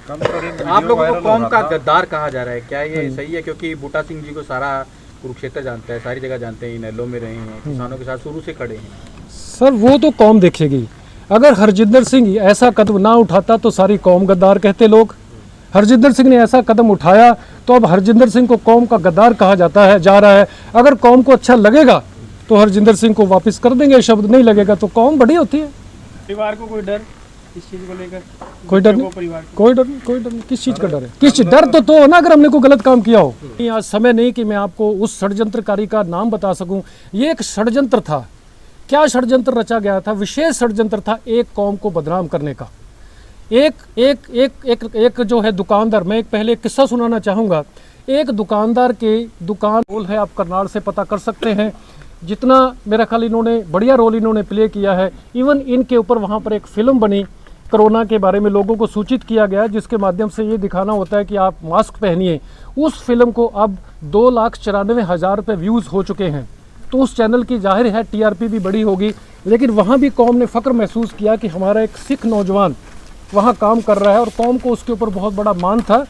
आप लोगों को कौम का गद्दार कहा जा रहा है, क्या ये सही है? क्योंकि बूटा सिंह जी को सारा कुरुक्षेत्र जानता है, सारी जगह जानते हैं, इनेलो में रहे हैं, किसानों के साथ शुरू से खड़े हैं। सर वो तो कौम देखेगी। अगर हरजिंदर सिंह ऐसा कदम ना उठाता तो सारी कौम गद्दार कहते लोग। हरजिंदर सिंह ने ऐसा कदम उठाया तो अब हरजिंदर सिंह को कौम का गद्दार कहा जाता है जा रहा है। अगर कौम को अच्छा लगेगा तो हरजिंदर सिंह को वापस कर देंगे शब्द, नहीं लगेगा तो कौम बड़ी होती है। परिवार को कोई डर इस चीज को लेकर? कोई डर नहीं, कोई डर नहीं, कोई डर नहीं। किस चीज का डर है? किस डर तो हो ना अगर हमने कोई गलत काम किया हो। आज समय नहीं कि मैं आपको उस षड्यंत्रकारी का नाम बता सकूं। ये एक षड्यंत्र था। क्या षड्यंत्र रचा गया था? विशेष षड्यंत्र था एक कौम को बदनाम करने का। एक जो है दुकानदार, मैं पहले एक किस्सा सुनाना चाहूँगा। एक दुकानदार के दुकान रोल है, आप करनाल से पता कर सकते हैं। जितना मेरा ख्याल इन्होंने बढ़िया रोल इन्होंने प्ले किया है। इवन इनके ऊपर वहाँ पर एक फ़िल्म बनी, कोरोना के बारे में लोगों को सूचित किया गया, जिसके माध्यम से ये दिखाना होता है कि आप मास्क पहनिए। उस फिल्म को अब 2,94,000 रुपये व्यूज़ हो चुके हैं। तो उस चैनल की जाहिर है टीआरपी भी बड़ी होगी, लेकिन वहाँ भी कौम ने फ़ख्र महसूस किया कि हमारा एक सिख नौजवान वहाँ काम कर रहा है और कौम को उसके ऊपर बहुत बड़ा मान था।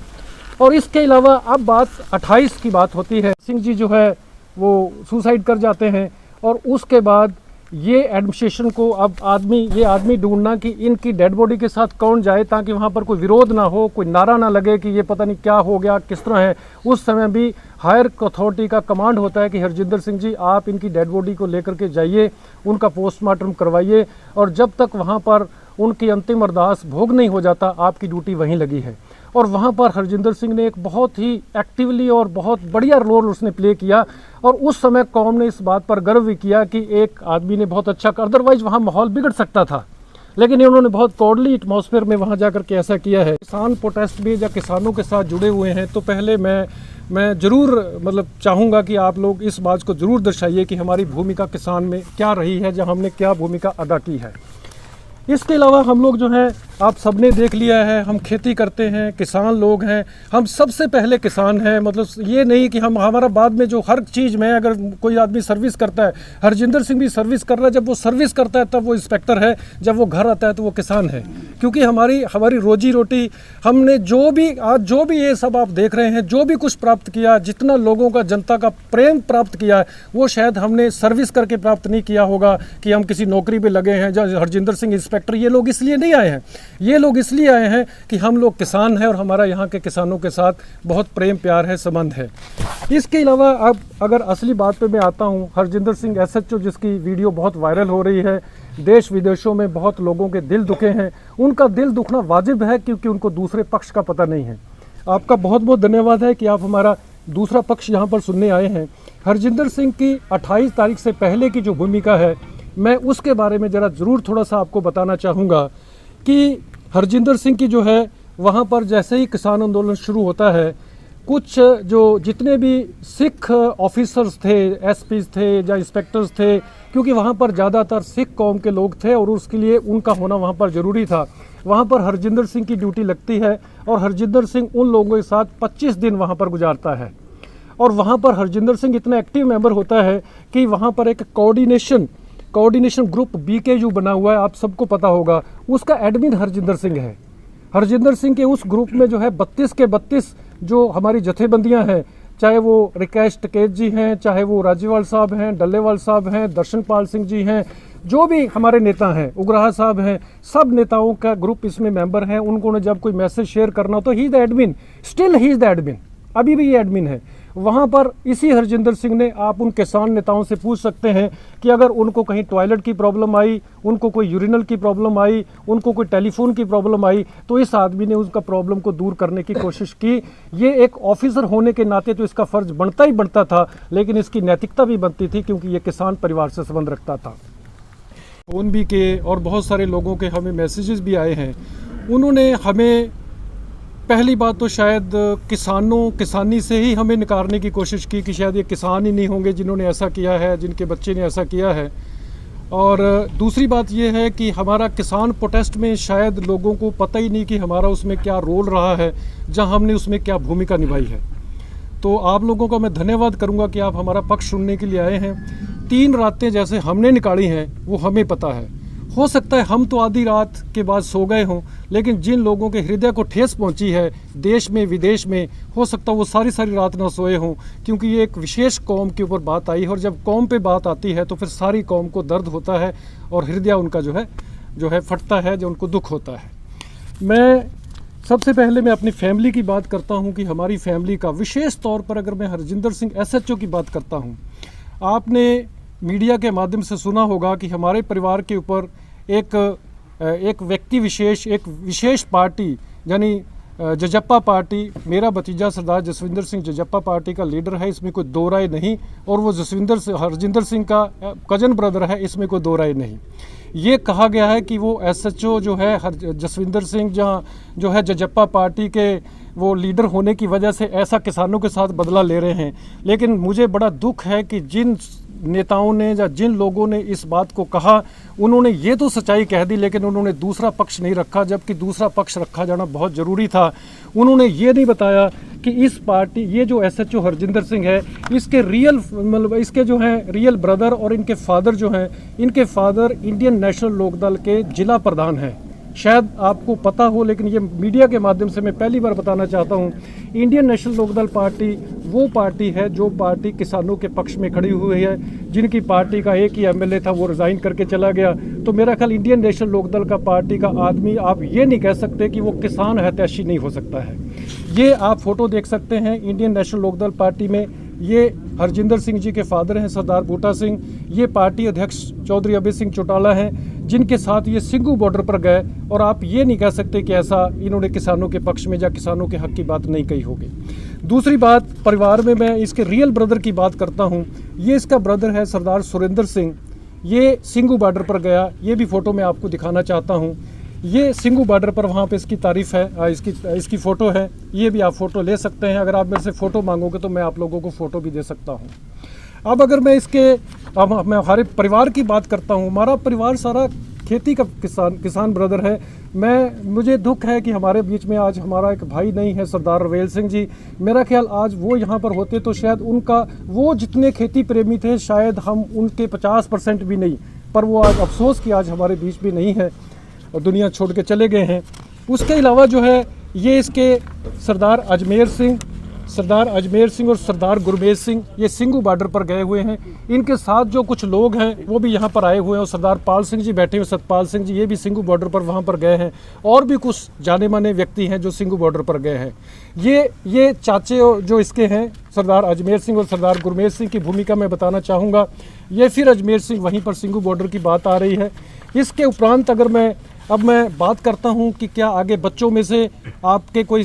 और इसके अलावा अब बात 28 की बात होती है। सिंह जी जो है वो सुसाइड कर जाते हैं और उसके बाद ये एडमिनिस्ट्रेशन को अब ये आदमी ढूंढना कि इनकी डेड बॉडी के साथ कौन जाए ताकि वहाँ पर कोई विरोध ना हो, कोई नारा ना लगे कि ये पता नहीं क्या हो गया, किस तरह है। उस समय भी हायर अथॉरिटी का कमांड होता है कि हरजिंदर सिंह जी आप इनकी डेड बॉडी को लेकर के जाइए, उनका पोस्टमार्टम करवाइए, और जब तक वहाँ पर उनकी अंतिम अरदास भोग नहीं हो जाता आपकी ड्यूटी वहीं लगी है। और वहाँ पर हरजिंदर सिंह ने एक बहुत ही एक्टिवली और बहुत बढ़िया रोल उसने प्ले किया। और उस समय कौम ने इस बात पर गर्व भी किया कि एक आदमी ने बहुत अच्छा कर, अदरवाइज वहाँ माहौल बिगड़ सकता था, लेकिन इन्होंने बहुत कॉर्डली एटमॉस्फेयर में वहाँ जाकर के ऐसा किया है। किसान प्रोटेस्ट भी या किसानों के साथ जुड़े हुए हैं, तो पहले मैं ज़रूर मतलब चाहूँगा कि आप लोग इस बात को ज़रूर दर्शाइए कि हमारी भूमिका किसान में क्या रही है, जहाँ हमने क्या भूमिका अदा की है। इसके अलावा हम लोग जो हैं, आप सबने देख लिया है, हम खेती करते हैं, किसान लोग हैं, हम सबसे पहले किसान हैं। मतलब ये नहीं कि हमारा बाद में जो हर चीज़ में अगर कोई आदमी सर्विस करता है, हरजिंदर सिंह भी सर्विस कर रहा है, जब वो सर्विस करता है तब वो इंस्पेक्टर है, जब वो घर आता है तो वो किसान है। क्योंकि हमारी रोजी रोटी, हमने जो भी ये सब आप देख रहे हैं, जो भी कुछ प्राप्त किया, जितना लोगों का जनता का प्रेम प्राप्त किया है, वो शायद हमने सर्विस करके प्राप्त नहीं किया होगा कि हम किसी नौकरी पर लगे हैं। जब हरजिंदर सिंह इंस्पेक्टर, ये लोग इसलिए नहीं आए हैं, ये लोग इसलिए आए हैं कि हम लोग किसान हैं और हमारा यहाँ के किसानों के साथ बहुत प्रेम प्यार है, संबंध है। इसके अलावा अब अगर असली बात पे मैं आता हूँ, हरजिंदर सिंह एसएचओ जिसकी वीडियो बहुत वायरल हो रही है, देश विदेशों में बहुत लोगों के दिल दुखे हैं। उनका दिल दुखना वाजिब है क्योंकि उनको दूसरे पक्ष का पता नहीं है। आपका बहुत बहुत धन्यवाद है कि आप हमारा दूसरा पक्ष यहाँ पर सुनने आए हैं। हरजिंदर सिंह की 28 तारीख से पहले की जो भूमिका है, मैं उसके बारे में ज़रा ज़रूर थोड़ा सा आपको बताना चाहूँगा कि हरजिंदर सिंह की जो है वहाँ पर जैसे ही किसान आंदोलन शुरू होता है, कुछ जो जितने भी सिख ऑफिसर्स थे, एसपीज थे या इंस्पेक्टर्स थे, क्योंकि वहाँ पर ज़्यादातर सिख कौम के लोग थे और उसके लिए उनका होना वहाँ पर ज़रूरी था। वहाँ पर हरजिंदर सिंह की ड्यूटी लगती है और हरजिंदर सिंह उन लोगों के साथ 25 दिन वहाँ पर गुजारता है। और वहाँ पर हरजिंदर सिंह इतना एक्टिव मेंबर होता है कि वहाँ पर एक कोऑर्डिनेशन ग्रुप BKU बना हुआ है, आप सबको पता होगा। उसका एडमिन हरजिंदर सिंह है। हरजिंदर सिंह के उस ग्रुप में जो है 32 के 32 जो हमारी जथेबंदियां हैं, चाहे वो रिकेश टिकैत जी हैं, चाहे वो राजीवाल साहब हैं, डल्लेवाल साहब हैं, दर्शनपाल सिंह जी हैं, जो भी हमारे नेता हैं, उग्राहा साहब हैं, सब नेताओं का ग्रुप इसमें मेंबर हैं। उनको जब कोई मैसेज शेयर करना हो तो he is the admin, still he is the admin, अभी भी ये एडमिन है। वहाँ पर इसी हरजिंदर सिंह ने, आप उन किसान नेताओं से पूछ सकते हैं कि अगर उनको कहीं टॉयलेट की प्रॉब्लम आई, उनको कोई यूरिनल की प्रॉब्लम आई, उनको कोई टेलीफोन की प्रॉब्लम आई, तो इस आदमी ने उसका प्रॉब्लम को दूर करने की कोशिश की। ये एक ऑफिसर होने के नाते तो इसका फ़र्ज बनता ही बनता था, लेकिन इसकी नैतिकता भी बनती थी क्योंकि ये किसान परिवार से संबंध रखता था। फ़ोन भी के और बहुत सारे लोगों के हमें मैसेजेस भी आए हैं। उन्होंने हमें पहली बात तो शायद किसानी से ही हमें निकारने की कोशिश की कि शायद ये किसान ही नहीं होंगे जिन्होंने ऐसा किया है, जिनके बच्चे ने ऐसा किया है। और दूसरी बात ये है कि हमारा किसान प्रोटेस्ट में शायद लोगों को पता ही नहीं कि हमारा उसमें क्या रोल रहा है, जहां हमने उसमें क्या भूमिका निभाई है। तो आप लोगों का मैं धन्यवाद करूंगा कि आप हमारा पक्ष सुनने के लिए आए हैं। 3 रातें जैसे हमने निकाली हैं वो हमें पता है। हो सकता है हम तो आधी रात के बाद सो गए हों, लेकिन जिन लोगों के हृदय को ठेस पहुंची है देश में विदेश में, हो सकता है वो सारी सारी रात ना सोए हों, क्योंकि ये एक विशेष कौम के ऊपर बात आई है। और जब कौम पे बात आती है तो फिर सारी कौम को दर्द होता है और हृदय उनका जो है फटता है, जो उनको दुख होता है। मैं सबसे पहले मैं अपनी फैमिली की बात करता हूं कि हमारी फैमिली का विशेष तौर पर अगर मैं हरजिंदर सिंह SHO की बात करता हूं, आपने मीडिया के माध्यम से सुना होगा कि हमारे परिवार के ऊपर एक व्यक्ति विशेष, एक विशेष पार्टी यानी जजप्पा पार्टी, मेरा भतीजा सरदार जसविंदर सिंह जजप्पा पार्टी का लीडर है, इसमें कोई दो राय नहीं, और वो हरजिंदर सिंह का कजन ब्रदर है, इसमें कोई दो राय नहीं। ये कहा गया है कि वो SHO जो है जसविंदर सिंह जो है जजप्पा पार्टी के वो लीडर होने की वजह से ऐसा किसानों के साथ बदला ले रहे हैं। लेकिन मुझे बड़ा दुख है कि जिन नेताओं ने या जिन लोगों ने इस बात को कहा, उन्होंने ये तो सच्चाई कह दी, लेकिन उन्होंने दूसरा पक्ष नहीं रखा, जबकि दूसरा पक्ष रखा जाना बहुत ज़रूरी था। उन्होंने ये नहीं बताया कि इस पार्टी, ये जो SHO हरजिंदर सिंह है, इसके रियल मतलब इसके जो हैं रियल ब्रदर और इनके फादर जो हैं, इनके फादर इंडियन नेशनल लोकदल के जिला प्रधान हैं। शायद आपको पता हो, लेकिन ये मीडिया के माध्यम से मैं पहली बार बताना चाहता हूँ, इंडियन नेशनल लोकदल पार्टी वो पार्टी है जो पार्टी किसानों के पक्ष में खड़ी हुई है। जिनकी पार्टी का एक ही MLA था, वो रिज़ाइन करके चला गया। तो मेरा ख्याल इंडियन नेशनल लोकदल का पार्टी का आदमी, आप ये नहीं कह सकते कि वो किसान हितैषी नहीं हो सकता है। ये आप फोटो देख सकते हैं इंडियन नेशनल लोकदल पार्टी में, ये हरजिंदर सिंह जी के फादर हैं सरदार बूटा सिंह, ये पार्टी अध्यक्ष चौधरी अभय सिंह चौटाला हैं, जिनके साथ ये सिंघू बॉर्डर पर गए। और आप ये नहीं कह सकते कि ऐसा इन्होंने किसानों के पक्ष में या किसानों के हक की बात नहीं कही होगी। दूसरी बात, परिवार में मैं इसके रियल ब्रदर की बात करता हूँ। ये इसका ब्रदर है सरदार सुरेंद्र सिंह, ये सिंघू बॉर्डर पर गया। ये भी फ़ोटो मैं आपको दिखाना चाहता हूँ। ये सिंघू बॉर्डर पर वहाँ पे इसकी तारीफ़ है, इसकी फ़ोटो है। ये भी आप फ़ोटो ले सकते हैं। अगर आप मेरे से फ़ोटो मांगोगे तो मैं आप लोगों को फ़ोटो भी दे सकता हूँ। अब अगर मैं मैं हमारे परिवार की बात करता हूँ, हमारा परिवार सारा खेती का किसान ब्रदर है। मुझे दुख है कि हमारे बीच में आज हमारा एक भाई नहीं है, सरदार रवेल सिंह जी। मेरा ख्याल आज वो यहाँ पर होते तो शायद उनका, वो जितने खेती प्रेमी थे, शायद हम उनके 50% भी नहीं, पर वो आज अफसोस कि आज हमारे बीच भी नहीं है और दुनिया छोड़ के चले गए हैं। उसके अलावा जो है ये इसके सरदार अजमेर सिंह और सरदार गुरमेज सिंह, ये सिंघू बॉर्डर पर गए हुए हैं। इनके साथ जो कुछ लोग हैं वो भी यहाँ पर आए हुए हैं, और सरदार पाल सिंह जी बैठे हुए, सतपाल सिंह जी, ये भी सिंघू बॉर्डर पर वहाँ पर गए हैं। और भी कुछ जाने माने व्यक्ति हैं जो सिंघू बॉर्डर पर गए हैं। ये चाचे जो इसके हैं सरदार अजमेर सिंह और सरदार गुरमेज सिंह की भूमिका मैं बताना चाहूँगा। ये फिर अजमेर सिंह, वहीं पर सिंघू बॉर्डर की बात आ रही है। इसके उपरांत अगर मैं बात करता हूं कि क्या आगे बच्चों में से आपके कोई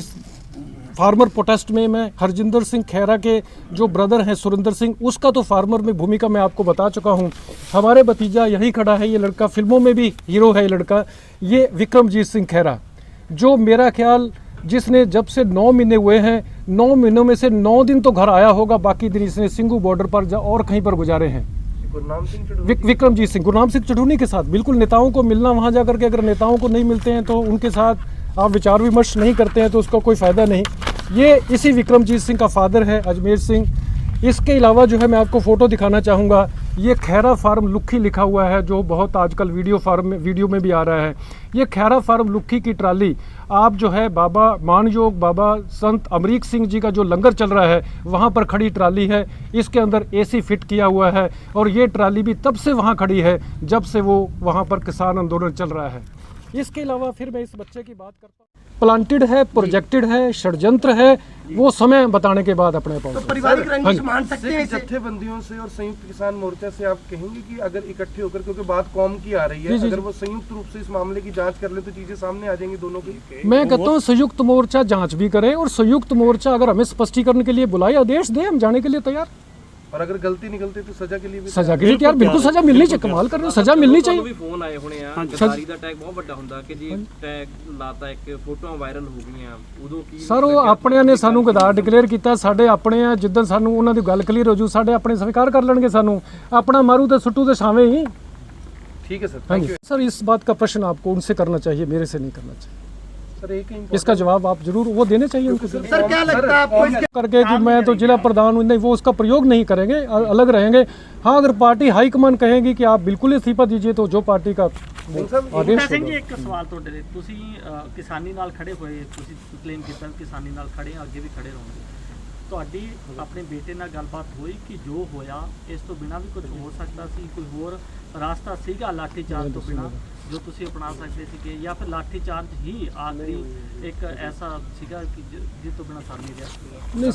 फार्मर प्रोटेस्ट में, मैं हरजिंदर सिंह खैरा के जो ब्रदर हैं सुरेंद्र सिंह, उसका तो फार्मर में भूमिका मैं आपको बता चुका हूं। हमारे भतीजा यही खड़ा है, ये लड़का फिल्मों में भी हीरो है। ये लड़का, ये विक्रमजीत सिंह खैरा, जो मेरा ख्याल जिसने जब से 9 महीने हुए हैं, 9 महीनों में से 9 दिन तो घर आया होगा, बाकी दिन इसने सिंघू बॉर्डर पर और कहीं पर गुजारे हैं। विक्रमजीत सिंह, गुरनाम सिंह चढ़ूनी के साथ बिल्कुल नेताओं को मिलना, वहाँ जाकर के अगर नेताओं को नहीं मिलते हैं तो उनके साथ आप विचार विमर्श नहीं करते हैं तो उसका कोई फ़ायदा नहीं। ये इसी विक्रमजीत सिंह का फादर है अजमेर सिंह। इसके अलावा जो है मैं आपको फ़ोटो दिखाना चाहूँगा, ये खैरा फार्म लुक्खी लिखा हुआ है, जो बहुत आजकल वीडियो में भी आ रहा है। ये खैरा फार्म लुक्खी की ट्राली, आप जो है बाबा मानयोग बाबा संत अमरीक सिंह जी का जो लंगर चल रहा है, वहाँ पर खड़ी ट्राली है। इसके अंदर AC फिट किया हुआ है, और ये ट्राली भी तब से वहाँ खड़ी है जब से वो वहाँ पर किसान आंदोलन चल रहा है। इसके अलावा फिर मैं इस बच्चे की बात करता हूँ। प्लांटेड है, प्रोजेक्टेड है, षड्यंत्र है, वो समय बताने के बाद अपने पास। तो पारिवारिक रंजिश मान सकते हैं जत्थेबंदियों से और संयुक्त किसान मोर्चा से आप कहेंगे कि अगर इकट्ठे होकर, क्योंकि बात कौम की आ रही है, अगर वो संयुक्त रूप से इस मामले की जांच कर ले तो चीजें सामने आ जाएंगी दोनों की। मैं कहता हूँ संयुक्त मोर्चा जांच भी करे, और संयुक्त मोर्चा अगर हमें स्पष्टीकरण के लिए बुलाए, आदेश दे, हम जाने के लिए तैयार। और अगर गलती निकलती तो सजा के लिए भी, सजा के लिए यार बिल्कुल सजा मिलनी चाहिए। कमाल कर रहे हो, सजा मिलनी चाहिए। ਵੀ ਫੋਨ ਆਏ ਹੋਣੇ ਆ, ਗਦਾਰੀ ਦਾ ਟੈਗ ਬਹੁਤ ਵੱਡਾ ਹੁੰਦਾ ਕਿ ਜੀ ਟੈਗ ਲਾਤਾ, ਇੱਕ ਫੋਟੋਆਂ ਵਾਇਰਲ ਹੋ ਗਈਆਂ, ਉਦੋਂ ਕੀ ਸਰ ਉਹ ਆਪਣਿਆਂ ਨੇ ਸਾਨੂੰ ਗਦਾਰ ਡਿਕਲੇਅਰ ਕੀਤਾ। ਸਾਡੇ ਆਪਣੇ ਆ, ਜਿੱਦਾਂ ਸਾਨੂੰ ਉਹਨਾਂ ਦੀ ਗੱਲ ਕਲੀਅਰ ਹੋ ਜੂ, ਸਾਡੇ ਆਪਣੇ ਸਵੀਕਾਰ ਕਰ ਲੈਣਗੇ ਸਾਨੂੰ। ਆਪਣਾ ਮਾਰੂ ਤੇ ਸੁੱਟੂ ਤੇ ਛਾਵੇਂ ਹੀ। ठीक है सर, हाँ थैंक जी यू। सर, इस बात का प्रश्न आपको उनसे करना चाहिए, मेरे से नहीं करना चाहिए। सर एक ही इसका जवाब आप जरूर वो देने चाहिए उनको। सर क्या लगता है आपको करके कि मैं तो जिला प्रधान हूँ, नहीं, वो उसका प्रयोग नहीं करेंगे, अलग रहेंगे। हाँ, अगर पार्टी हाईकमान कहेगी कि आप बिल्कुल इस्तीफा दीजिए, तो जो पार्टी का ਆਦੇਸ਼ ਸਿੰਘ ਜੀ ਹੋਗਾ। ਇੱਕ ਸਵਾਲ ਤੁਹਾਡੇ ਲਈ, ਤੁਸੀਂ ਕਿਸਾਨੀ ਨਾਲ ਖੜੇ ਹੋਏ, ਤੁਸੀਂ ਕਲੇਮ ਕੀਤਾ ਵੀ ਕਿਸਾਨੀ ਨਾਲ ਖੜੇ ਆ, ਅੱਗੇ ਵੀ ਖੜੇ ਰਹੋਗੇ। ਤੁਹਾਡੀ ਆਪਣੇ ਬੇਟੇ ਨਾਲ ਗੱਲਬਾਤ ਹੋਈ ਕਿ ਜੋ ਹੋਇਆ ਇਸ ਤੋਂ ਬਿਨਾਂ ਵੀ ਕੁਝ ਹੋ ਸਕਦਾ ਸੀ, ਕੋਈ ਹੋਰ ਰਾਸਤਾ ਸੀਗਾ ਲਾਠੀ ਚਾਰਜ ਤੋਂ ਬਿਨਾਂ ਜੋ ਤੁਸੀਂ ਅਪਣਾ ਸਕਦੇ ਸੀਗੇ, ਜਾਂ ਫਿਰ ਲਾਠੀ ਚਾਰਜ ਹੀ ਆਖਰੀ ਇੱਕ ਐਸਾ ਸੀਗਾ ਕਿ ਜਿਸ ਤੋਂ ਬਿਨਾਂ ਸਰ ਨਹੀਂ ਰਿਹਾ? ਨਹੀਂ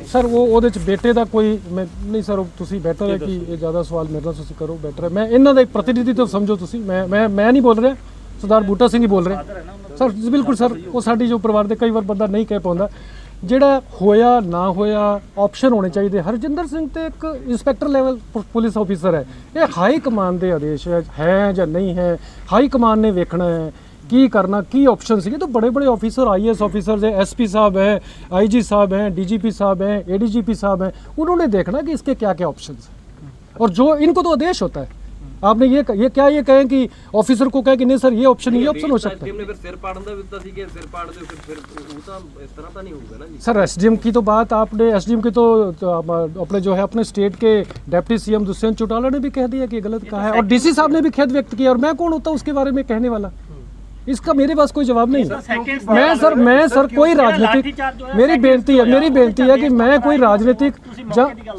ਸਰ ਉਹ ਉਹਦੇ ਚ ਬੇਟੇ ਦਾ ਕੋਈ ਮੈਂ ਨਹੀਂ ਸਰ, ਤੁਸੀਂ ਬੈਟਰ ਹੈ ਕਿ ਇਹ ਜ਼ਿਆਦਾ ਸਵਾਲ ਮੇਰੇ ਨਾਲ ਤੁਸੀਂ ਕਰੋ, ਬੈਟਰ ਹੈ। ਮੈਂ ਇਹਨਾਂ ਦਾ ਇੱਕ ਪ੍ਰਤੀਨਿਧੀ ਤੋਂ ਸਮਝੋ ਤੁਸੀਂ, ਮੈਂ ਨਹੀਂ ਬੋਲ ਰਿਹਾ, ਸਰਦਾਰ ਬੂਟਾ ਸਿੰਘ ਹੀ ਬੋਲ ਰਹੇ ਸਰ। ਬਿਲਕੁਲ ਸਰ, ਉਹ ਸਾਡੀ ਜੋ ਪਰਿਵਾਰ ਦੇ ਕਈ ਵਾਰ ਬੰਦਾ ਨਹੀਂ ਕਹਿ ਪਾਉਂਦਾ, ਜਿਹੜਾ ਹੋਇਆ ਨਾ ਹੋਇਆ ਆਪਸ਼ਨ ਹੋਣੇ ਚਾਹੀਦੇ। ਹਰਜਿੰਦਰ ਸਿੰਘ ਤੇ ਇੱਕ ਇੰਸਪੈਕਟਰ ਲੈਵਲ ਪੁਲਿਸ ਆਫੀਸਰ ਹੈ, ਇਹ ਹਾਈ ਕਮਾਂਡ ਦੇ ਆਦੇਸ਼ ਹੈ ਜਾਂ ਨਹੀਂ ਹੈ, ਹਾਈ ਕਮਾਂਡ ਨੇ ਵੇਖਣਾ है ਕੀ ਕਰਨਾ, ਕੀ ऑप्शन ਸੀ। तो बड़े बड़े ऑफिसर IAS ऑफिसर है, SP साहब हैं, IG साहब हैं, DGP साहब हैं, ADGP साहब हैं, उन्होंने देखना कि इसके क्या क्या ऑप्शन हैं, और जो इनको तो आदेश होता है। आपने ये कहें कि ऑफिसर को कहें कि नहीं सर ये ऑप्शन हो सकता है। ਨੇ ਫਿਰ ਸਿਰ ਪਾੜਨ ਦਾ ਵੀ ਦਿੱਤਾ ਸੀ ਕਿ ਸਿਰ ਪਾੜ ਦੇ ਫਿਰ ਉਹ ਤਾਂ ਇਸ ਤਰ੍ਹਾਂ ਤਾਂ ਨਹੀਂ ਹੋਊਗਾ ਨਾ ਜੀ। सर SDM की तो बात आपने, SDM की तो अपने जो है अपने स्टेट के डिप्टी CM दुष्यंत चौटाला ने भी कह दिया कि गलत कहा है, और DC साहब ने भी खेद व्यक्त किया, और मैं कौन होता उसके बारे में कहने वाला, इसका मेरे पास कोई जवाब नहीं है। मैं सर कोई राजनीतिक, मेरी बेनती है कि मैं कोई राजनीतिक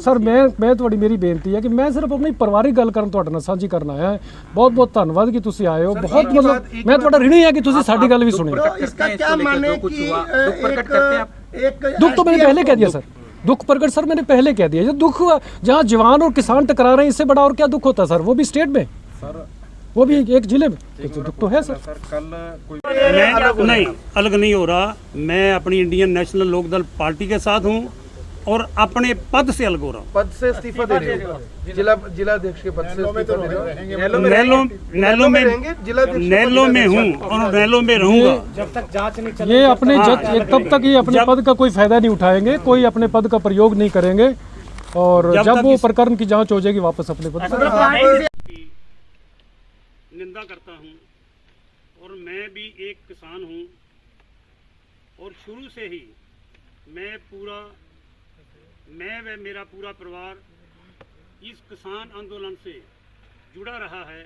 सर मैं ਤੁਹਾਡੀ ਮੇਰੀ ਬੇਨਤੀ ਹੈ ਕਿ ਮੈਂ ਸਿਰਫ ਆਪਣੀ ਪਰਿਵਾਰਿਕ ਗੱਲ ਕਰਨ ਤੁਹਾਡੇ ਨਾਲ ਸਾਂਝੀ ਕਰਨ ਆਇਆ ਹਾਂ। ਬਹੁਤ ਬਹੁਤ ਧੰਨਵਾਦ ਕਿ ਤੁਸੀਂ ਆਏ ਹੋ, ਬਹੁਤ ਮਤਲਬ ਮੈਂ ਤੁਹਾਡਾ ऋणी है कि ਤੁਸੀਂ ਸਾਡੀ ਗੱਲ ਵੀ ਸੁਣੀ। इसका क्या माने कि एक दुख तो मैंने पहले कह दिया सर, दुख प्रकट सर मैंने पहले कह दिया। जो दुख हुआ जहाँ जवान और किसान टकरा रहे हैं, इससे बड़ा और क्या दुख होता है सर, वो भी स्टेट में सर, वो भी एक जिले में, तो दुख तो है सर। मैं अलग नहीं हो रहा, मैं अपनी इंडियन नेशनल लोकदल पार्टी के साथ हूँ और अपने पद से अलग हो रहा हूँ। पद से इस्तीफा दे रहे हो, जिलाध्यक्ष के पद से इस्तीफा दे रहे हो? नैलो में हूँ और नैलो में रहूंगा जब तक जांच नहीं चलेगी। ये अपने तब तक ये अपने पद का कोई फायदा नहीं उठाएंगे, कोई अपने पद का प्रयोग नहीं करेंगे, और जब वो प्रकरण की जांच हो जाएगी वापस अपने पद पर। निंदा करता हूँ, और मैं भी एक किसान हूँ, और शुरू से ही मैं व मेरा पूरा परिवार इस किसान आंदोलन से जुड़ा रहा है,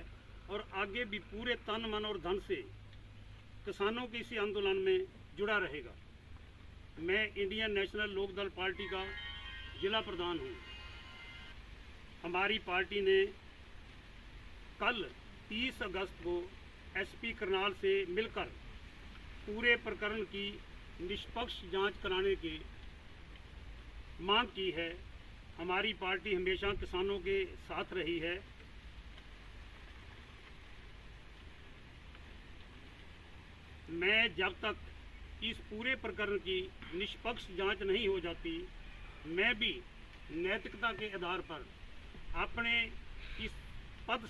और आगे भी पूरे तन मन और धन से किसानों के इसी आंदोलन में जुड़ा रहेगा। मैं इंडियन नेशनल लोकदल पार्टी का जिला प्रधान हूँ। हमारी पार्टी ने कल 30 अगस्त को SP करनाल से मिलकर पूरे प्रकरण की निष्पक्ष जांच कराने की मांग की है। हमारी पार्टी हमेशा किसानों के साथ रही है। मैं जब तक इस पूरे प्रकरण की निष्पक्ष जांच नहीं हो जाती, मैं भी नैतिकता के आधार पर अपने इस पद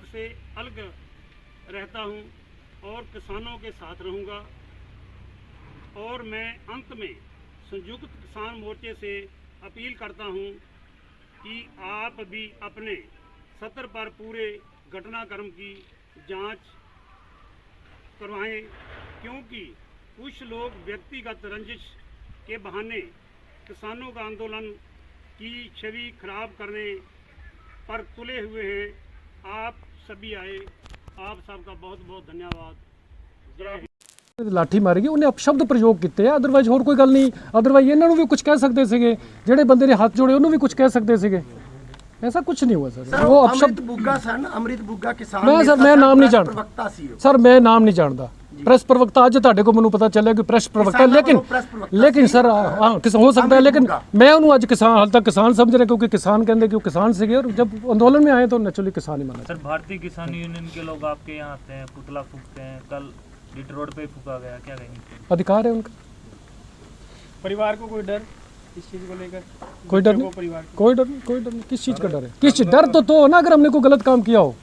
से अलग रहता हूं और किसानों के साथ रहूंगा। और मैं अंत में संयुक्त किसान मोर्चे से अपील करता हूं कि आप भी अपने सत्र पर पूरे घटनाक्रम की जांच करवाएं, क्योंकि कुछ लोग व्यक्तिगत रंजिश के बहाने किसानों का आंदोलन की छवि खराब करने पर तुले हुए हैं। आप सभी आए, आप सबका बहुत बहुत धन्यवाद। ਲਾਠੀ ਮਾਰੀ ਗਈ, ਉਹਨੇ ਅਪਸ਼ਬਦ ਪ੍ਰਯੋਗ ਕੀਤੇ ਆ, ਅਦਰਵਾਈਜ਼ ਹੋਰ ਕੋਈ ਗੱਲ ਨਹੀਂ। ਅਦਰਵਾਈਜ਼ ਇਹਨਾਂ ਨੂੰ ਵੀ ਕੁਝ ਕਹਿ ਸਕਦੇ ਸੀਗੇ, ਜਿਹੜੇ ਬੰਦੇ ਨੇ ਹੱਥ ਜੋੜੇ ਉਹਨੂੰ ਵੀ ਕੁਝ ਕਹਿ ਸਕਦੇ ਸੀਗੇ। ऐसा कुछ नहीं हुआ सर। वो अपशब्द अमृत बुग्गा किसान मैं सर मैं नाम नहीं जानता सर, मैं नाम नहीं जानता। प्रेस प्रवक्ता अज ਤੁਹਾਡੇ को ਮੈਨੂੰ पता ਚੱਲਿਆ कि प्रेस प्रवक्ता, लेकिन सर हाँ हो सकता है, लेकिन मैं उन्होंने अज किसान हाल तक किसान समझ रहे, क्योंकि किसान कहते कि वो किसान से, और जब आंदोलन में आए तो नेचुरली किसान ही माना। सर भारतीय किसान यूनियन के लोग आपके यहाँ आते हैं, पुतला फूकते हैं, कल डिट रोड पे फूका गया, क्या कहेंगे? अधिकार है उनका। परिवार को कोई डर इस चीज को लेकर? कोई डर नहीं, कोई डर नहीं। किस चीज का डर है? किस चीज डर तो ना अगर हमने कोई गलत काम किया हो।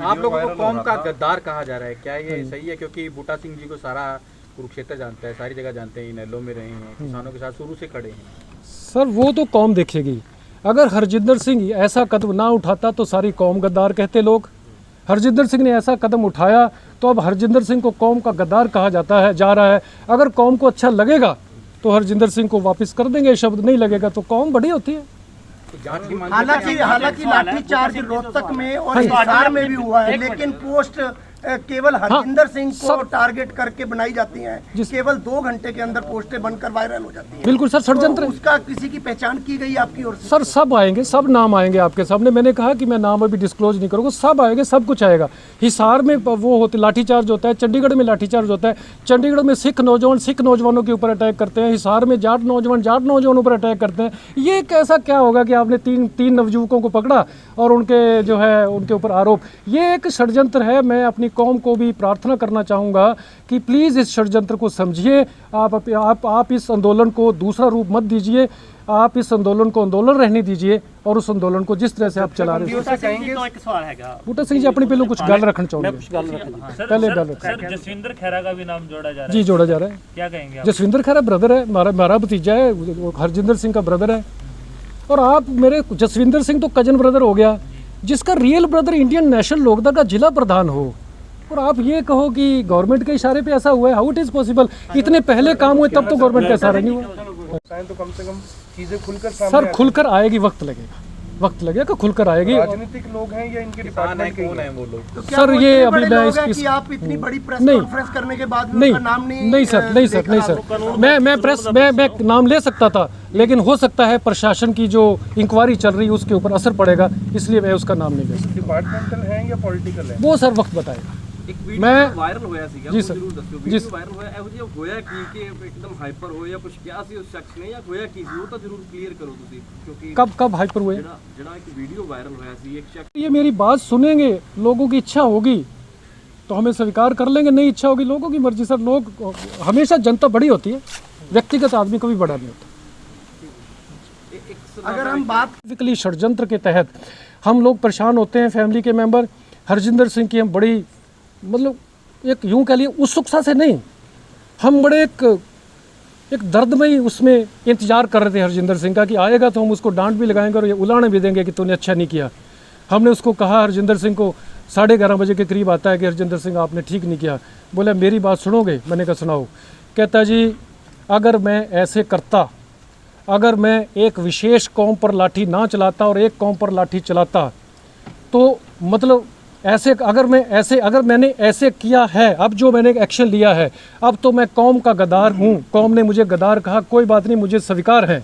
आप लोगों को कौम का गद्दार कहा जा रहा है, क्या ये सही है? क्योंकि बूटा सिंह जी को सारा कुरुक्षेत्र जानता है, सारी जगह जानते हैं, नैलो में रहे हैं, किसानों के साथ शुरू से खड़े हैं। सर वो तो कौम देखेगी। अगर हरजिंदर सिंह ऐसा कदम ना उठाता तो सारी कौम गद्दार कहते लोग। हरजिंदर सिंह ने ऐसा कदम उठाया तो अब हरजिंदर सिंह को कौम का गद्दार कहा जा रहा है। अगर कौम को अच्छा लगेगा तो हरजिंदर सिंह को वापस कर देंगे शब्द, नहीं लगेगा तो कौम बड़ी होती है। जांच की मांग हालांकि लाठीचार्ज रोहतक में और हिसार में भी हुआ है, लेकिन पोस्ट केवल हरजिंदर सिंह को टारगेट करके बनाई जाती हैं, केवल 2 घंटे के अंदर पोस्टें बनकर वायरल हो जाती हैं। बिल्कुल सर, षड्यंत्र तो उसका किसी की पहचान की गई आपकी ओर से? सर सब आएंगे, सब नाम आएंगे आपके सामने। मैंने कहा कि मैं नाम अभी डिस्क्लोज नहीं करूँगा, सब आएंगे, सब कुछ आएगा। हिसार में वो होते लाठीचार्ज होता है, चंडीगढ़ में लाठीचार्ज होता है, चंडीगढ़ में सिख नौजवानों के ऊपर अटैक करते हैं, हिसार में जाट नौजवानों पर अटैक करते हैं। ये कैसा क्या होगा कि आपने तीन नवयुवकों को पकड़ा और उनके जो है उनके ऊपर आरोप, ये एक षड्यंत्र है। मैं अपनी कौम को भी प्रार्थना करना चाहूँगा कि प्लीज़ इस षड्यंत्र को समझिए। आप इस आंदोलन को दूसरा रूप मत दीजिए, आप इस आंदोलन को आंदोलन रहने दीजिए और उस आंदोलन को जिस तरह से आप चला रहे हैं। बूटा सिंह जी अपनी पहले कुछ गल रखना चाहूँगा, पहले गल सर जसविंदर खैरा का भी नाम जोड़ा जा रहा है। जी जोड़ा जा रहा है। क्या कहेंगे आप? जसविंदर खैरा ब्रदर है, हमारा भतीजा है, हरजिंदर सिंह का ब्रदर है। और आप मेरे जसविंदर सिंह तो कजन ब्रदर हो गया, जिसका real brother Indian national Lokdal का जिला प्रधान हो, और आप ये कहो कि गवर्नमेंट के इशारे पे ऐसा हुआ है। How it is possible? इतने पहले काम हुए तब तो गवर्नमेंट का इशारा नहीं हुआ। तो कम से कम चीजें खुलकर सामने सर खुलकर आएगी, वक्त लगेगा, खुलकर आएगी। राजनीतिक लोग हैं या इनके डिपार्टमेंट के कौन है वो लोग? तो सर ये अभी मैं कि आप इतनी बड़ी प्रेस कॉन्फ्रेंस करने के बाद भी उनका नाम नहीं सर, मैं नाम ले सकता था, लेकिन हो सकता है प्रशासन की जो इंक्वायरी चल रही है उसके ऊपर असर पड़ेगा, इसलिए मैं उसका नाम नहीं ले सकता। डिपार्टमेंटल है या पॉलिटिकल है वो सर वक्त बताएगा। एक वीडियो मैं वायरल होया सीगा, जी वो सर, जरूर दस्सियो। जी वीडियो वायरल होया ਇਹੋ ਜਿਹਾ ਹੋਇਆ ਕਿ एकदम हाइपर हो या कुछ क्या सी उस शख्स ने या होया की ਸੀ, ਉਹ ਤਾਂ ਜ਼ਰੂਰ ਕਲੀਅਰ ਕਰੋ ਤੁਸੀਂ, क्योंकि कब हाइपर हुए? ਜਿਹੜਾ एक वीडियो वायरल होया ਸੀ एक शख्स। ये मेरी बात सुनेंगे, लोगों की इच्छा होगी तो हमें स्वीकार कर लेंगे, नहीं इच्छा होगी लोगों की मर्जी। सर लोग हमेशा जनता बड़ी होती है, व्यक्तिगत आदमी कभी बड़ा नहीं होता। अगर हम बात बेसिकली षड्यंत्र के तहत हम लोग परेशान होते हैं, फैमिली के मेंबर। हरजिंदर सिंह की हम बड़ी मतलब एक यूं कह लिए उत्सुकता से नहीं, हम बड़े एक दर्दमयी उसमें इंतजार कर रहे थे हरजिंदर सिंह का कि आएगा तो हम उसको डांट भी लगाएंगे और ये उलाने भी देंगे कि तूने अच्छा नहीं किया। हमने उसको कहा, हरजिंदर सिंह को 11:30 बजे के करीब आता है कि हरजिंदर सिंह आपने ठीक नहीं किया। बोला मेरी बात सुनोगे? मैंने कहा सुनाओ। कहता जी अगर मैं ऐसे करता, अगर मैं एक विशेष कौम पर लाठी ना चलाता और एक कौम पर लाठी चलाता, तो मतलब ऐसे अगर मैंने ऐसे किया है, अब जो मैंने एक्शन लिया है, अब तो मैं कौम का गद्दार हूँ। कौम ने मुझे गद्दार कहा, कोई बात नहीं, मुझे स्वीकार है।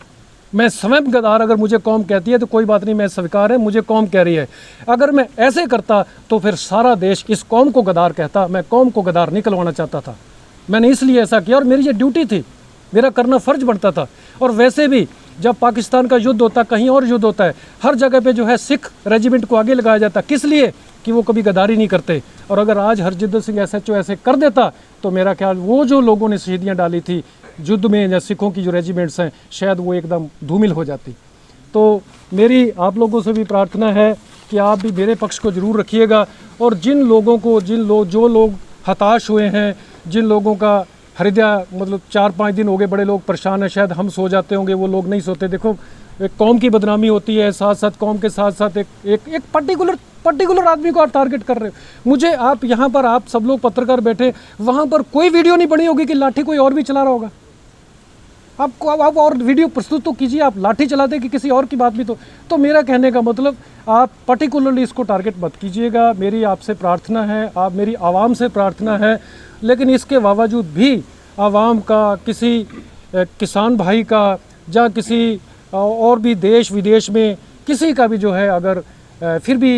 मैं स्वयं गद्दार, अगर मुझे कौम कहती है तो कोई बात नहीं, मैं स्वीकार है, मुझे कौम कह रही है। अगर मैं ऐसे करता तो फिर सारा देश इस कौम को गद्दार कहता। मैं कौम को गद्दार नहीं कहलवाना चाहता था, मैंने इसलिए ऐसा किया और मेरी ये ड्यूटी थी, मेरा करना फ़र्ज बनता था। और वैसे भी जब पाकिस्तान का युद्ध होता, कहीं और युद्ध होता है, हर जगह पे जो है सिख रेजिमेंट को आगे लगाया जाता, किस लिए? कि वो कभी गद्दारी नहीं करते। और अगर आज हरजिंदर सिंह SHO ऐसे कर देता तो मेरा ख्याल वो जो लोगों ने शहीदियाँ डाली थी युद्ध में या सिखों की जो रेजिमेंट्स हैं, शायद वो एकदम धूमिल हो जाती। तो मेरी आप लोगों से भी प्रार्थना है कि आप भी मेरे पक्ष को ज़रूर रखिएगा। और जिन लोगों को जो लोग हताश हुए हैं, जिन लोगों का हृदय मतलब 4-5 दिन हो गए, बड़े लोग परेशान हैं, शायद हम सो जाते होंगे, वो लोग नहीं सोते। देखो एक कौम की बदनामी होती है, साथ साथ कौम के साथ साथ एक पर्टिकुलर आदमी को आप टारगेट कर रहे हो। मुझे आप यहाँ पर आप सब लोग पत्रकार बैठे, वहाँ पर कोई वीडियो नहीं बनी होगी कि लाठी कोई और भी चला रहा होगा। आप और वीडियो प्रस्तुत तो कीजिए, आप लाठी चलाते कि किसी और की बात भी तो मेरा कहने का मतलब आप पर्टिकुलरली इसको टारगेट मत कीजिएगा। मेरी आपसे प्रार्थना है, आप मेरी आवाम से प्रार्थना है। लेकिन इसके बावजूद भी आवाम का, किसी किसान भाई का या किसी और भी देश विदेश में किसी का भी जो है अगर फिर भी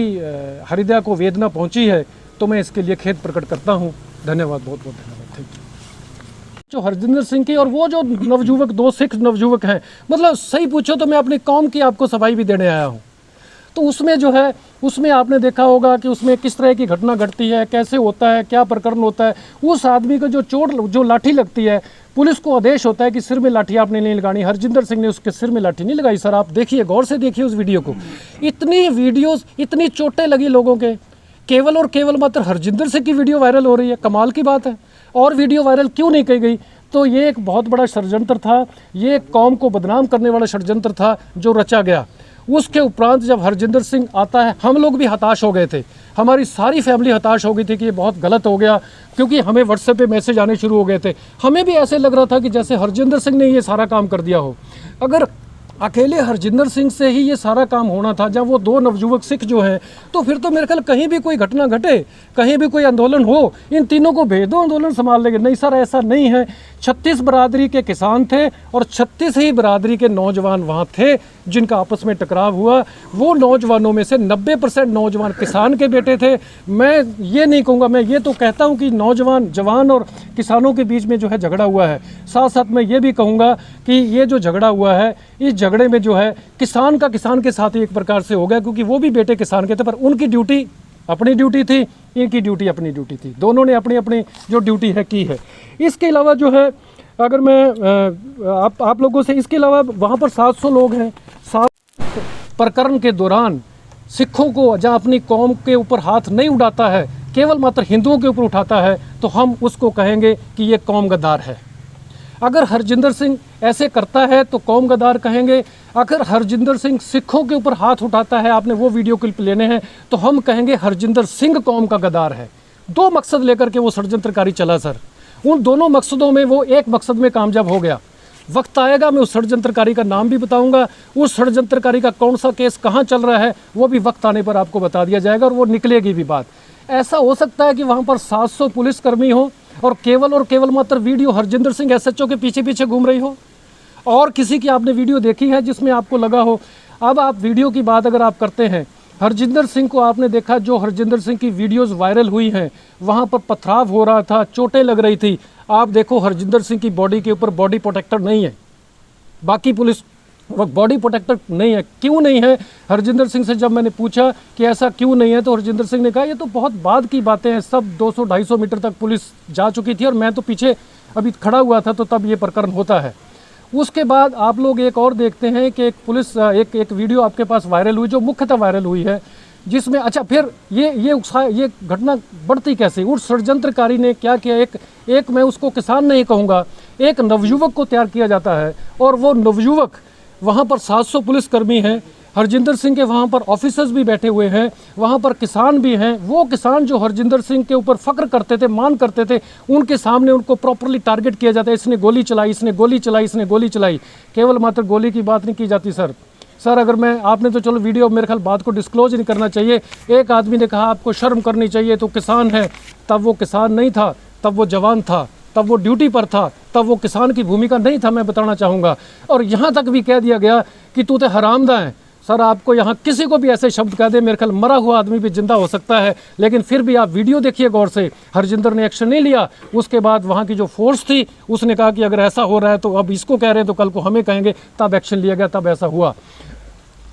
हृदय को वेदना पहुंची है तो मैं इसके लिए खेद प्रकट करता हूं। धन्यवाद, बहुत बहुत धन्यवाद, थैंक यू। जो हरजिंदर सिंह की और वो जो नवयुवक, 2 सिख नवयुवक हैं, मतलब सही पूछो तो मैं अपनी कौम की आपको सफाई भी देने आया हूँ। तो उसमें जो है, उसमें आपने देखा होगा कि उसमें किस तरह की घटना घटती है, कैसे होता है, क्या प्रकरण होता है। उस आदमी को जो लाठी लगती है, पुलिस को आदेश होता है कि सिर में लाठी आपने नहीं लगानी। हरजिंदर सिंह ने उसके सिर में लाठी नहीं लगाई। सर आप देखिए, गौर से देखिए उस वीडियो को। इतनी वीडियोस, इतनी चोटें लगी लोगों के, केवल और केवल मात्र हरजिंदर सिंह की वीडियो वायरल हो रही है। कमाल की बात है। और वीडियो वायरल क्यों नहीं की गई? तो ये एक बहुत बड़ा षड्यंत्र था, ये कौम को बदनाम करने वाला षड्यंत्र था जो रचा गया। उसके उपरांत जब हरजिंदर सिंह आता है, हम लोग भी हताश हो गए थे, हमारी सारी फैमिली हताश हो गई थी कि ये बहुत गलत हो गया, क्योंकि हमें व्हाट्सएप पे मैसेज आने शुरू हो गए थे। हमें भी ऐसे लग रहा था कि जैसे हरजिंदर सिंह ने ये सारा काम कर दिया हो। अगर अकेले हरजिंदर सिंह से ही ये सारा काम होना था, जब वो 2 नवयुवक सिख जो हैं, तो फिर तो मेरे ख्याल कहीं भी कोई घटना घटे, कहीं भी कोई आंदोलन हो, इन तीनों को भेज दो, आंदोलन संभाल लेंगे। नहीं सर, ऐसा नहीं है। 36 बरादरी के किसान थे और 36 ही बरादरी के नौजवान वहाँ थे जिनका आपस में टकराव हुआ। वो नौजवानों में से 90% नौजवान किसान के बेटे थे। मैं ये नहीं कहूँगा, मैं ये तो कहता हूँ कि नौजवान जवान और किसानों के बीच में जो है झगड़ा हुआ है। साथ साथ मैं ये भी कहूँगा कि ये जो झगड़ा हुआ है, इस झगड़े में जो है किसान का किसान के साथ ही एक प्रकार से हो गया, क्योंकि वो भी बेटे किसान के थे, पर उनकी ड्यूटी अपनी ड्यूटी थी, इनकी ड्यूटी अपनी ड्यूटी थी। दोनों ने अपनी अपनी जो ड्यूटी है की है। इसके अलावा जो है, अगर मैं आप लोगों से, इसके अलावा वहाँ पर 700 लोग हैं। 7 प्रकरण के दौरान सिखों को जहाँ अपनी कौम के ऊपर हाथ नहीं उठाता है, केवल मात्र हिंदुओं के ऊपर उठाता है, तो हम उसको कहेंगे कि ये कौम गद्दार है। अगर हरजिंदर सिंह ऐसे करता है तो कौम गद्दार कहेंगे। अगर हरजिंदर सिंह सिखों के ऊपर हाथ उठाता है, आपने वो वीडियो क्लिप लेने हैं, तो हम कहेंगे हरजिंदर सिंह कौम का गद्दार है। 2 मकसद लेकर के वो षड्यंत्रकारी चला सर। उन दोनों मकसदों में वो एक मकसद में कामयाब हो गया। वक्त आएगा, मैं उस षड्यंत्रकारी का नाम भी बताऊंगा। उस षड्यंत्रकारी का कौन सा केस कहाँ चल रहा है वो भी वक्त आने पर आपको बता दिया जाएगा, और वो निकलेगी भी बात। ऐसा हो सकता है कि वहाँ पर 700 पुलिसकर्मी हो और केवल मात्र वीडियो हरजिंदर सिंह SHO के पीछे पीछे घूम रही हो, और किसी की आपने वीडियो देखी है जिसमें आपको लगा हो। अब आप वीडियो की बात अगर आप करते हैं, हरजिंदर सिंह को आपने देखा, जो हरजिंदर सिंह की वीडियोस वायरल हुई हैं, वहाँ पर पथराव हो रहा था, चोटें लग रही थी। आप देखो हरजिंदर सिंह की बॉडी के ऊपर बॉडी प्रोटेक्टर नहीं है, बाकी पुलिस बॉडी प्रोटेक्टर नहीं है। क्यों नहीं है? हरजिंदर सिंह से जब मैंने पूछा कि ऐसा क्यों नहीं है, तो हरजिंदर सिंह ने कहा ये तो बहुत बाद की बातें हैं, सब 200-250 मीटर तक पुलिस जा चुकी थी और मैं तो पीछे अभी खड़ा हुआ था, तो तब ये प्रकरण होता है। उसके बाद आप लोग एक और देखते हैं कि एक वीडियो आपके पास वायरल हुई, जो मुख्यतः वायरल हुई है, जिसमें अच्छा फिर ये घटना बढ़ती कैसे? उस षड्यंत्रकारी ने क्या किया, एक मैं उसको किसान नहीं कहूँगा, एक नवयुवक को तैयार किया जाता है, और वो नवयुवक वहाँ पर 700 पुलिसकर्मी हैं, हरजिंदर सिंह के वहाँ पर ऑफिसर्स भी बैठे हुए हैं, वहाँ पर किसान भी हैं। वो किसान जो हरजिंदर सिंह के ऊपर फ़ख्र करते थे, मान करते थे, उनके सामने उनको प्रॉपरली टारगेट किया जाता है। इसने गोली चलाई, इसने गोली चलाई, इसने गोली चलाई। केवल मात्र गोली की बात नहीं की जाती सर। अगर मैं, आपने तो चलो वीडियो मेरे ख्याल बात को डिस्क्लोज नहीं करना चाहिए। एक आदमी ने कहा आपको शर्म करनी चाहिए, तो किसान है, तब वो किसान नहीं था, तब वो जवान था, तब वो ड्यूटी पर था, तब वो किसान की भूमिका नहीं था, मैं बताना चाहूँगा। और यहाँ तक भी कह दिया गया कि तू तो हरामदा है। सर आपको यहाँ किसी को भी ऐसे शब्द कह दे, मेरे ख्याल मरा हुआ आदमी भी जिंदा हो सकता है, लेकिन फिर भी आप वीडियो देखिए गौर से। हरजिंदर ने एक्शन नहीं लिया। उसके बाद वहाँ की जो फोर्स थी उसने कहा कि अगर ऐसा हो रहा है तो अब इसको कह रहे हैं तो कल को हमें कहेंगे, तब एक्शन लिया गया, तब ऐसा हुआ।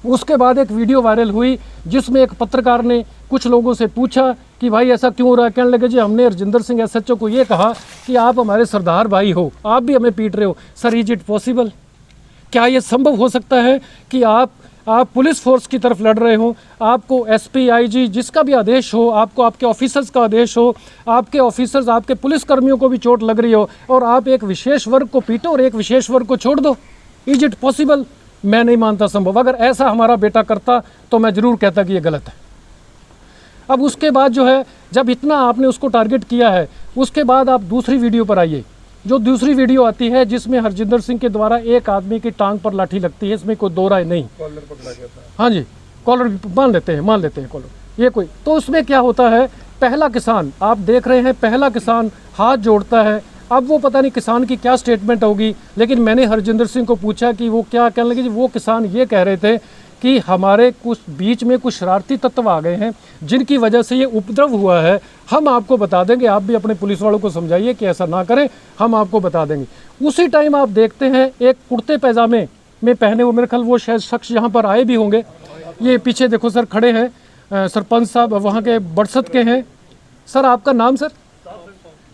उसके बाद एक वीडियो वायरल हुई जिसमें एक पत्रकार ने कुछ लोगों से पूछा कि भाई ऐसा क्यों हो रहा है। कहने लगे जी हमने हरजिंदर सिंह SHO को ये कहा कि आप हमारे सरदार भाई हो, आप भी हमें पीट रहे हो। Sir is it possible? क्या ये संभव हो सकता है कि आप पुलिस फोर्स की तरफ लड़ रहे हो, आपको SP IG जिसका भी आदेश हो, आपको आपके ऑफिसर्स का आदेश हो, आपके ऑफिसर्स आपके पुलिसकर्मियों को भी चोट लग रही हो, और आप एक विशेष वर्ग को पीटो और एक विशेष वर्ग को छोड़ दो? Is it possible? मैं नहीं मानता संभव। अगर ऐसा हमारा बेटा करता तो मैं ज़रूर कहता कि ये गलत है। अब उसके बाद जो है, जब इतना आपने उसको टारगेट किया है, उसके बाद आप दूसरी वीडियो पर आइए। जो दूसरी वीडियो आती है जिसमें हरजिंदर सिंह के द्वारा एक आदमी की टांग पर लाठी लगती है, इसमें कोई दो राय नहीं। कॉलर पकड़ा गया था। हाँ जी, कॉलर मान लेते हैं कॉलर, ये कोई तो उसमें क्या होता है, पहला किसान आप देख रहे हैं, पहला किसान हाथ जोड़ता है। अब वो पता नहीं किसान की क्या स्टेटमेंट होगी, लेकिन मैंने हरजिंदर सिंह को पूछा कि वो क्या कहने लगे। वो किसान ये कह रहे थे कि हमारे कुछ बीच में कुछ शरारती तत्व आ गए हैं जिनकी वजह से ये उपद्रव हुआ है, हम आपको बता देंगे, आप भी अपने पुलिस वालों को समझाइए कि ऐसा ना करें, हम आपको बता देंगे। उसी टाइम आप देखते हैं एक कुर्ते पैजामे में पहने हुए, मेरे ख्याल वो शायद शख्स यहाँ पर आए भी होंगे, ये पीछे देखो सर खड़े हैं, सरपंच साहब वहाँ के बरसत के हैं। सर आपका नाम? सर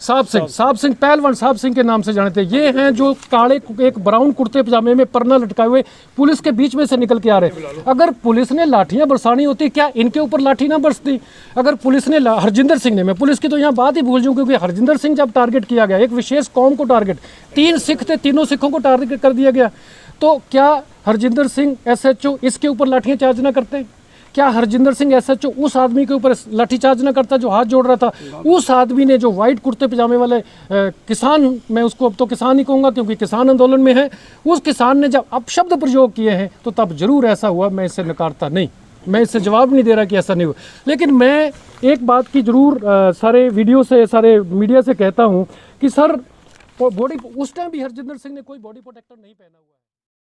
साहब सिंह पहलवान साहब सिंह के नाम से जानते हैं। ये हैं जो काले एक ब्राउन कुर्ते पजामे में परना लटकाए हुए पुलिस के बीच में से निकल के आ रहे हैं। अगर पुलिस ने लाठियां बरसानी होती, क्या इनके ऊपर लाठी ना बरसती? अगर पुलिस ने हरजिंदर सिंह ने, मैं पुलिस की तो यहाँ बात ही भूल जाऊँ, क्योंकि हरजिंदर सिंह जब टारगेट किया गया, एक विशेष कौम को टारगेट, 3 सिख थे, तीनों सिखों को टारगेट कर दिया गया, तो क्या हरजिंदर सिंह SHO इसके ऊपर लाठियाँ चार्ज ना करते? क्या हरजिंदर सिंह SHO उस आदमी के ऊपर लाठीचार्ज न करता जो हाथ जोड़ रहा था? उस आदमी ने जो वाइट कुर्ते पजामे वाले किसान, मैं उसको अब तो किसान ही कहूँगा क्योंकि किसान आंदोलन में है, उस किसान ने जब अपशब्द प्रयोग किए हैं तो तब जरूर ऐसा हुआ। मैं इसे नकारता नहीं, मैं इससे जवाब नहीं दे रहा कि ऐसा नहीं हुआ, लेकिन मैं एक बात की जरूर सारे वीडियो से, सारे मीडिया से कहता हूँ कि सर बॉडी, उस टाइम भी हरजिंदर सिंह ने कोई बॉडी प्रोटेक्टर नहीं पहना हुआ है।